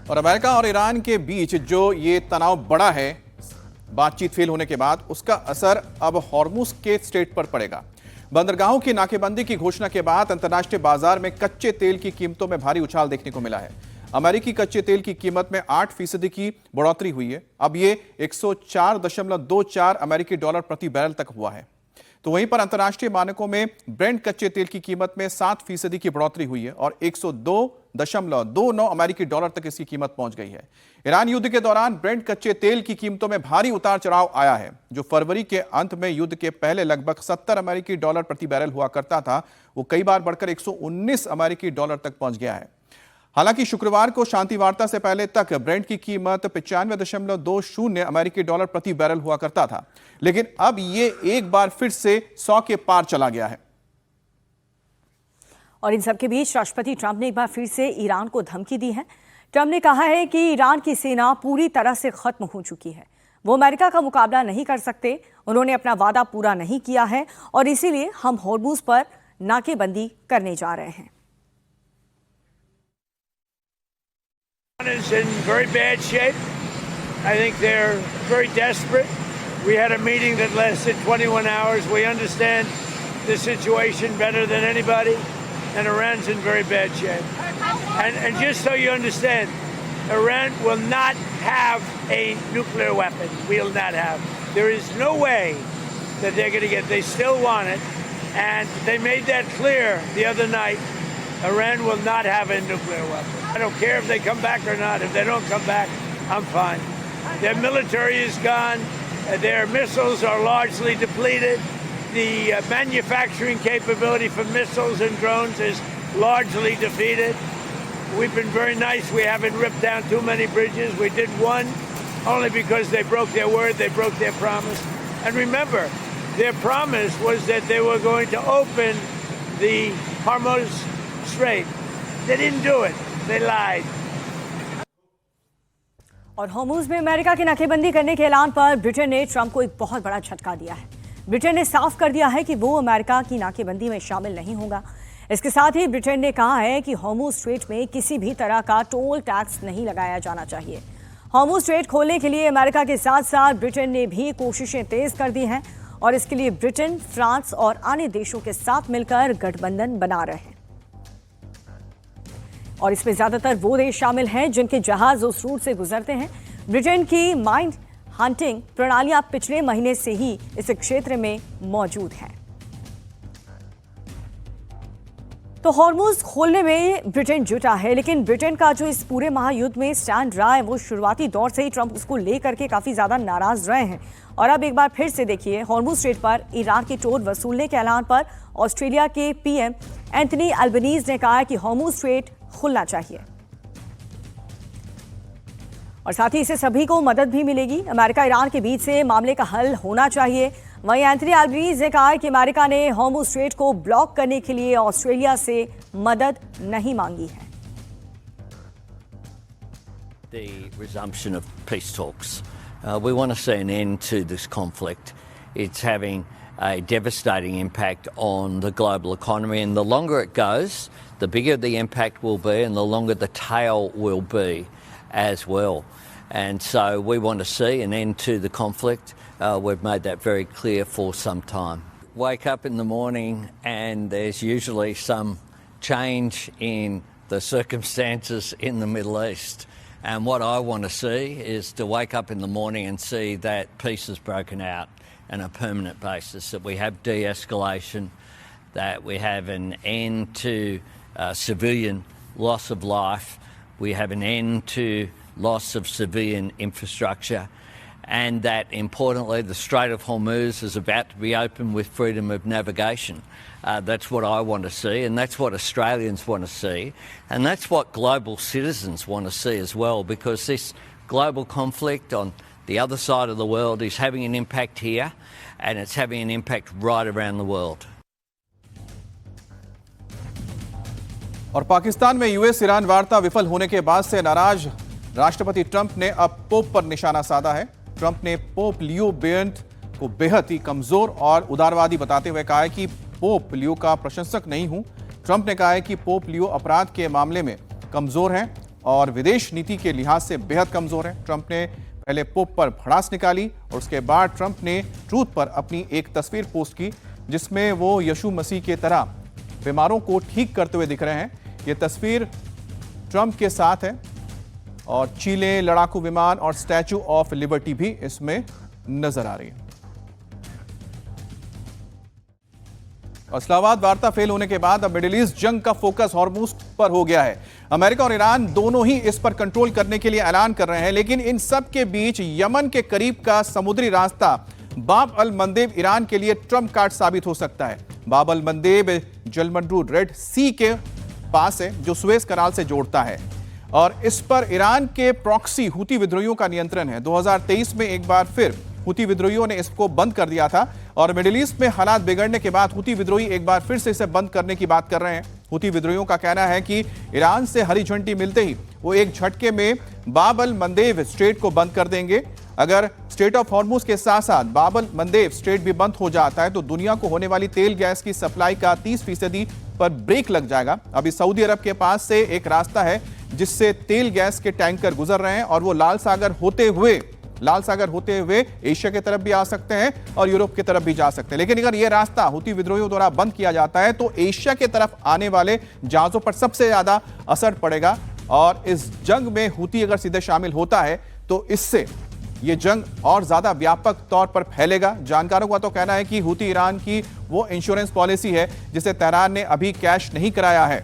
और अमेरिका और ईरान के बीच जो ये तनाव बढ़ा है बातचीत फेल होने के बाद, उसका असर अब हॉर्मुज के स्ट्रेट पर पड़ेगा। बंदरगाहों की नाकेबंदी की घोषणा के बाद अंतर्राष्ट्रीय बाजार में कच्चे तेल की कीमतों में भारी उछाल देखने को मिला है। अमेरिकी कच्चे तेल की कीमत में 8% की बढ़ोतरी हुई है। अब ये 104.24 अमेरिकी डॉलर प्रति बैरल तक हुआ है। तो वहीं पर अंतर्राष्ट्रीय मानकों में ब्रेंट कच्चे तेल की कीमत में 7% की बढ़ोतरी हुई है और 102.29 अमेरिकी डॉलर तक इसकी कीमत पहुंच गई है। ईरान युद्ध के दौरान ब्रेंट कच्चे तेल की कीमतों में भारी उतार चढ़ाव आया है। जो फरवरी के अंत में युद्ध के पहले लगभग 70 अमेरिकी डॉलर प्रति बैरल हुआ करता था, वो कई बार बढ़कर 119 अमेरिकी डॉलर तक पहुंच गया है। हालांकि शुक्रवार को शांति वार्ता से पहले तक ब्रेंट की कीमत 95.20 अमेरिकी डॉलर प्रति बैरल हुआ करता था, लेकिन अब ये एक बार फिर से 100 के पार चला गया है। और इन सबके बीच राष्ट्रपति ट्रंप ने एक बार फिर से ईरान को धमकी दी है। ट्रंप ने कहा है कि ईरान की सेना पूरी तरह से खत्म हो चुकी है, वो अमेरिका का मुकाबला नहीं कर सकते, उन्होंने अपना वादा पूरा नहीं किया है और इसीलिए हम हॉर्मुज पर नाकेबंदी करने जा रहे हैं। Is in very bad shape. I think they're very desperate. We had a meeting that lasted 21 hours. We understand the situation better than anybody, and Iran's in very bad shape. And just so you understand, Iran will not have a nuclear weapon. We'll not have. There is no way that they're going to get. They still want it, and they made that clear the other night. Iran will not have a nuclear weapon. I don't care if they come back or not. If they don't come back, I'm fine. Their military is gone. Their missiles are largely depleted. The manufacturing capability for missiles and drones is largely defeated. We've been very nice. We haven't ripped down too many bridges. We did one only because they broke their word. They broke their promise. And remember, their promise was that they were going to open the Hormuz Strait. They didn't do it. They lied. और Hormuz में America की नाकेबंदी करने के ऐलान पर Britain ने Trump को एक बहुत बड़ा झटका दिया है। ब्रिटेन ने साफ कर दिया है कि वो अमेरिका की नाकेबंदी में शामिल नहीं होगा। इसके साथ ही ब्रिटेन ने कहा है कि हॉर्मुज स्ट्रेट में किसी भी तरह का टोल टैक्स नहीं लगाया जाना चाहिए। हॉर्मुज स्ट्रेट खोलने के लिए अमेरिका के साथ साथ ब्रिटेन ने भी कोशिशें तेज कर दी हैं और इसके लिए ब्रिटेन, फ्रांस और अन्य देशों के साथ मिलकर गठबंधन बना रहे हैं। और इसमें ज्यादातर वो देश शामिल हैं जिनके जहाज उस रूट से गुजरते हैं। ब्रिटेन की माइन हंटिंग प्रणालियां पिछले महीने से ही इस क्षेत्र में मौजूद हैं। तो हॉर्मुज खोलने में ब्रिटेन जुटा है, लेकिन ब्रिटेन का जो इस पूरे महायुद्ध में स्टैंड रहा है, वो शुरुआती दौर से ही ट्रंप उसको लेकर के काफी ज्यादा नाराज रहे हैं। और अब एक बार फिर से देखिए, हॉर्मुज स्ट्रेट पर ईरान की टोल वसूलने के ऐलान पर ऑस्ट्रेलिया के पीएम एंथनी अल्बनीज ने कहा है कि हॉर्मुज स्ट्रेट खुलना चाहिए और साथ ही इससे सभी को मदद भी मिलेगी। अमेरिका ईरान के बीच से मामले का हल होना चाहिए। वहीं एंथनी अल्बनीज ने कहा है कि अमेरिका ने हॉर्मुज स्ट्रेट को ब्लॉक करने के लिए ऑस्ट्रेलिया से मदद नहीं मांगी है। The resumption of peace talks. We want to see an end to this conflict. It's having a devastating impact on the global economy, and the longer it goes, the bigger the impact will be and the longer the tail will be as well. And so we want to see an end to the conflict. We've made that very clear for some time. Wake up in the morning and there's usually some change in the circumstances in the Middle East. And what I want to see is to wake up in the morning and see that peace is broken out on a permanent basis, that we have de-escalation, that we have an end to civilian loss of life, we have an end to loss of civilian infrastructure, and that importantly the Strait of Hormuz is about to be opened with freedom of navigation. That's what I want to see, and that's what Australians want to see, and that's what global citizens want to see as well, because this global conflict on the other side of the world is having an impact here, and it's having an impact right around the world. और पाकिस्तान में US Iran वार्ता विफल होने के बाद से नाराज राष्ट्रपति ट्रंप ने अब पोप पर निशाना साधा है। ट्रंप ने पोप लियो बेंट को बेहद ही कमजोर और उदारवादी बताते हुए कहा है कि पोप लियो का प्रशंसक नहीं हूं। ट्रंप ने कहा है कि पोप लियो अपराध के मामले में कमजोर हैं और विदेश नीति के लिहाज से बेहद कमजोर है। ट्रंप ने पहले पोप पर भड़ास निकाली और उसके बाद ट्रंप ने ट्रूथ पर अपनी एक तस्वीर पोस्ट की जिसमें वो यीशु मसीह के तरह बीमारों को ठीक करते हुए दिख रहे हैं। ये तस्वीर ट्रंप के साथ है और चीले, लड़ाकू विमान और स्टैचू ऑफ लिबर्टी भी इसमें नजर आ रही है। इस्लामाबाद वार्ता फेल होने के बाद अब मिडिल ईस्ट जंग का फोकस हॉर्मुज पर हो गया है। अमेरिका और ईरान दोनों ही इस पर कंट्रोल करने के लिए ऐलान कर रहे हैं, लेकिन इन सब के बीच यमन के करीब का समुद्री रास्ता बाब अल मंदेब ईरान के लिए ट्रम्प कार्ड साबित हो सकता है। बाब अल मंदेब जलमंडू रेड सी के पास है जो सुएज कनाल से जोड़ता है और इस पर ईरान के प्रॉक्सी हुती विद्रोहियों का नियंत्रण है। 2023 में एक बार फिर हुती विद्रोहियों ने इसको बंद कर दिया था और मिडिल ईस्ट में हालात बिगड़ने के बाद हुती विद्रोही एक बार फिर से इसे बंद करने की बात कर रहे हैं। हुती विद्रोहियों का कहना है कि ईरान से हरी झंडी मिलते ही वो एक झटके में बाब अल मंदेब स्ट्रेट को बंद कर देंगे। अगर स्ट्रेट ऑफ हॉर्मुज के साथ साथ बाब अल मंदेब स्ट्रेट भी बंद हो जाता है तो दुनिया को होने वाली तेल गैस की सप्लाई का 30% पर ब्रेक लग जाएगा। अभी सऊदी अरब के पास से एक रास्ता है जिससे तेल गैस के टैंकर गुजर रहे हैं और वो लाल सागर होते हुए एशिया की तरफ भी आ सकते हैं और यूरोप की तरफ भी जा सकते हैं। लेकिन अगर यह रास्ता हुती विद्रोहियों द्वारा बंद किया जाता है तो एशिया की तरफ आने वाले जहाजों पर सबसे ज्यादा असर पड़ेगा और इस जंग में हुती अगर सीधे शामिल होता है तो इससे यह जंग और ज्यादा व्यापक तौर पर फैलेगा। जानकारों का तो कहना है कि हुती ईरान की वो इंश्योरेंस पॉलिसी है जिसे तेहरान ने अभी कैश नहीं कराया है।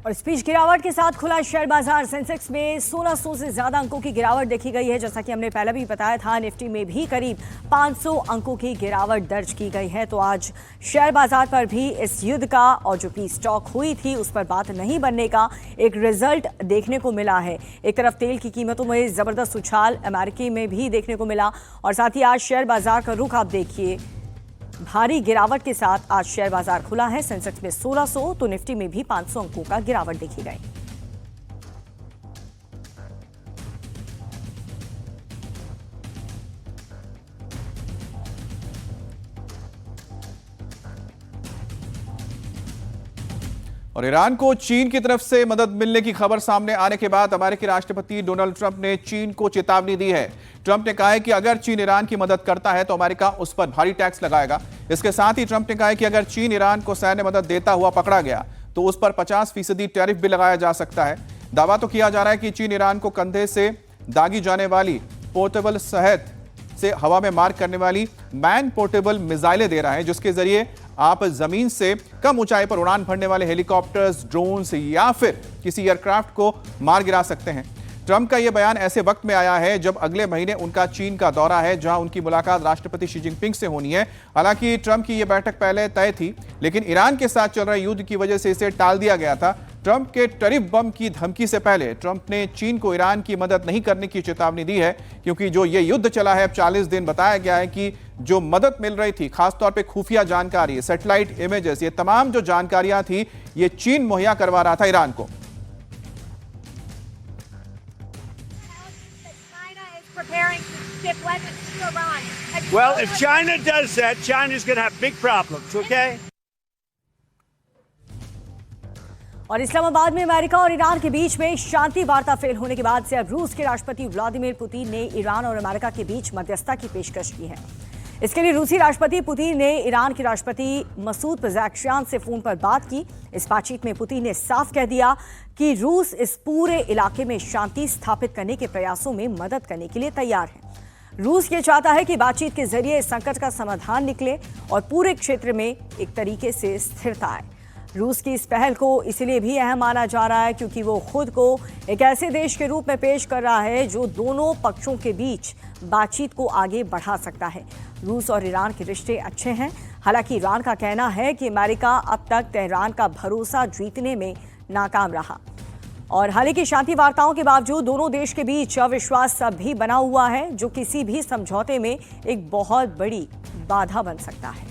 और स्पीच गिरावट के साथ खुला शेयर बाजार। सेंसेक्स में 1600 से ज्यादा अंकों की गिरावट देखी गई है। जैसा कि हमने पहले भी बताया था, निफ्टी में भी करीब 500 अंकों की गिरावट दर्ज की गई है। तो आज शेयर बाजार पर भी इस युद्ध का और जो पीस टॉक हुई थी उस पर बात नहीं बनने का एक रिजल्ट देखने को मिला है। एक तरफ तेल की कीमतों में जबरदस्त उछाल अमेरिकी में भी देखने को मिला और साथ ही आज शेयर बाजार का रुख आप देखिए, भारी गिरावट के साथ आज शेयर बाजार खुला है। सेंसेक्स में 1600 तो निफ्टी में भी 500 अंकों का गिरावट देखी गई। और ईरान को चीन की तरफ से मदद मिलने की खबर सामने आने के बाद अमेरिकी राष्ट्रपति डोनाल्ड ट्रंप ने चीन को चेतावनी दी है। ट्रंप ने कहा है कि अगर चीन ईरान की मदद करता है तो अमेरिका उस पर भारी टैक्स लगाएगा। इसके साथ ही ट्रंप ने कहा है कि अगर चीन ईरान को सैन्य मदद देता हुआ पकड़ा गया तो उस पर 50% टैरिफ भी लगाया जा सकता है। दावा तो किया जा रहा है कि चीन ईरान को कंधे से दागी जाने वाली पोर्टेबल शहद से हवा में मार करने वाली मैन पोर्टेबल मिसाइलें दे रहा है जिसके जरिए आप जमीन से कम ऊंचाई पर उड़ान भरने वाले हेलीकॉप्टर्स, ड्रोन्स या फिर किसी एयरक्राफ्ट को मार गिरा सकते हैं। ट्रंप का यह बयान ऐसे वक्त में आया है जब अगले महीने उनका चीन का दौरा है जहां उनकी मुलाकात राष्ट्रपति शी जिनपिंग से होनी है। हालांकि ट्रंप की यह बैठक पहले तय थी लेकिन ईरान के साथ चल रहे युद्ध की वजह से इसे टाल दिया गया था। ट्रंप के टैरिफ बम की धमकी से पहले ट्रंप ने चीन को ईरान की मदद नहीं करने की चेतावनी दी है क्योंकि जो ये युद्ध चला है अब 40 दिन, बताया गया है कि जो मदद मिल रही थी खासतौर पे खुफिया जानकारी, सैटेलाइट इमेजेस, ये तमाम जो जानकारियां थी ये चीन मुहैया करवा रहा था ईरान को। Well, if China does that, China's going to have big problems, okay? और इस्लामाबाद में अमेरिका और ईरान के बीच में शांति वार्ता फेल होने के बाद से अब रूस के राष्ट्रपति व्लादिमीर पुतिन ने ईरान और अमेरिका के बीच मध्यस्थता की पेशकश की है। इसके लिए रूसी राष्ट्रपति पुतिन ने ईरान के राष्ट्रपति मसूद पेज़ेश्कियान से फोन पर बात की। इस बातचीत में पुतिन ने साफ कह दिया कि रूस इस पूरे इलाके में शांति स्थापित करने के प्रयासों में मदद करने के लिए तैयार है। रूस ये चाहता है कि बातचीत के जरिए इस संकट का समाधान निकले और पूरे क्षेत्र में एक तरीके से स्थिरता आए। रूस की इस पहल को इसलिए भी अहम माना जा रहा है क्योंकि वो खुद को एक ऐसे देश के रूप में पेश कर रहा है जो दोनों पक्षों के बीच बातचीत को आगे बढ़ा सकता है। रूस और ईरान के रिश्ते अच्छे हैं। हालांकि ईरान का कहना है कि अमेरिका अब तक तेहरान का भरोसा जीतने में नाकाम रहा और हालांकि शांति वार्ताओं के बावजूद दोनों देश के बीच अविश्वास अब भी बना हुआ है जो किसी भी समझौते में एक बहुत बड़ी बाधा बन सकता है।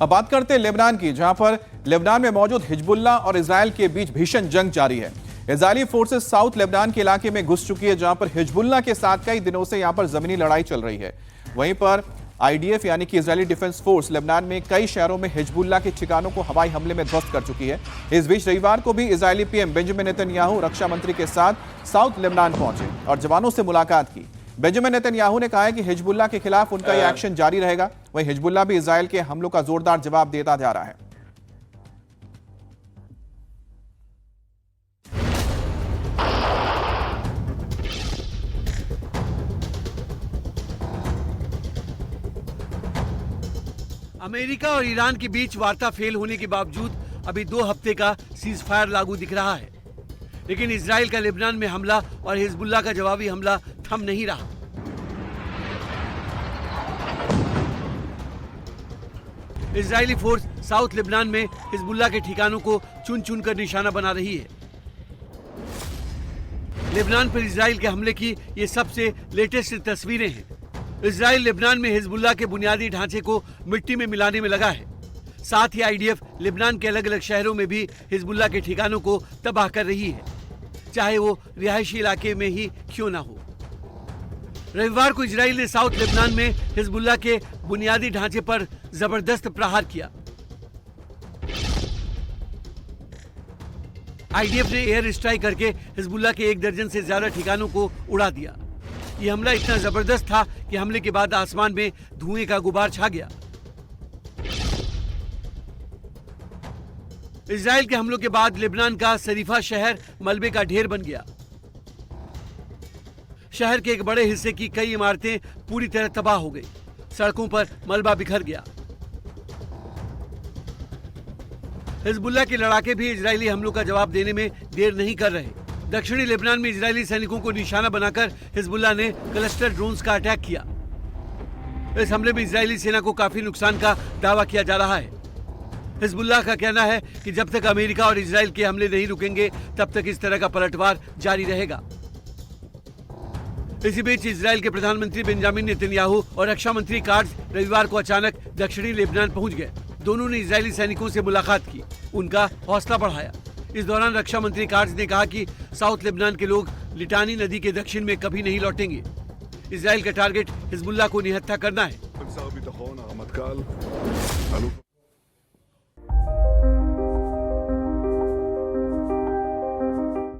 अब बात करते हैं लेबनान की, जहां पर लेबनान में मौजूद हिजबुल्लाह और इजराइल के बीच भीषण जंग जारी है। इजरायली फोर्सेस साउथ लेबनान के इलाके में घुस चुकी है जहां पर हिजबुल्लाह के साथ कई दिनों से यहां पर जमीनी लड़ाई चल रही है। वहीं पर आईडीएफ यानी कि इजरायली डिफेंस फोर्स लेबनान में कई शहरों में हिजबुल्लाह के ठिकानों को हवाई हमले में ध्वस्त कर चुकी है। इस बीच रविवार को भी इजरायली पीएम बेंजामिन नेतन्याहू रक्षा मंत्री के साथ साउथ लेबनान पहुंचे और जवानों से मुलाकात की। बेंजामिन नेतन्याहू ने कहा है कि हिजबुल्लाह के खिलाफ उनका यह एक्शन जारी रहेगा। वहीं हिजबुल्लाह भी इजरायल के हमलों का जोरदार जवाब देता जा रहा है। अमेरिका और ईरान के बीच वार्ता फेल होने के बावजूद अभी 2 हफ्ते का सीज फायर लागू दिख रहा है, लेकिन इजराइल का लेबनान में हमला और हिजबुल्लाह का जवाबी हमला थम नहीं रहा। इजरायली फोर्स साउथ लेबनान में हिजबुल्लाह के ठिकानों को चुन चुन कर निशाना बना रही है। लेबनान पर इजराइल के हमले की ये सबसे लेटेस्ट तस्वीरें हैं। इजराइल लेबनान में हिजबुल्लाह के बुनियादी ढांचे को मिट्टी में मिलाने में लगा है। साथ ही आईडीएफ लेबनान के अलग अलग शहरों में भी हिजबुल्लाह के ठिकानों को तबाह कर रही है, चाहे वो रिहायशी इलाके में ही क्यों ना हो। रविवार को इजराइल ने साउथ लेबनान में हिजबुल्लाह के बुनियादी ढांचे पर जबरदस्त प्रहार किया। आईडीएफ ने एयर स्ट्राइक करके हिजबुल्लाह के 1 दर्जन से ज्यादा ठिकानों को उड़ा दिया। यह हमला इतना जबरदस्त था कि हमले के बाद आसमान में धुएं का गुबार छा गया। इजराइल के हमलों के बाद लेबनान का शरीफा शहर मलबे का ढेर बन गया। शहर के एक बड़े हिस्से की कई इमारतें पूरी तरह तबाह हो गई। सड़कों पर मलबा बिखर गया। हिजबुल्लाह के लड़ाके भी इजरायली हमलों का जवाब देने में देर नहीं कर रहे। दक्षिणी लेबनान में इजरायली सैनिकों को निशाना बनाकर हिजबुल्लाह ने क्लस्टर ड्रोन्स का अटैक किया। इस हमले में इजरायली सेना को काफी नुकसान का दावा किया जा रहा है। हिजबुल्लाह का कहना है कि जब तक अमेरिका और इजरायल के हमले नहीं रुकेंगे तब तक इस तरह का पलटवार जारी रहेगा। इसी बीच इजरायल के प्रधानमंत्री बेंजामिन नेतन्याहू और रक्षा मंत्री कार्ज रविवार को अचानक दक्षिणी लेबनान पहुंच गए। दोनों ने इजरायली सैनिकों से मुलाकात की, उनका हौसला बढ़ाया। इस दौरान रक्षा मंत्री कार्ज ने कहा कि साउथ लेबनान के लोग लिटानी नदी के दक्षिण में कभी नहीं लौटेंगे। इजरायल का टारगेट हिजबुल्लाह को निहत्था करना है।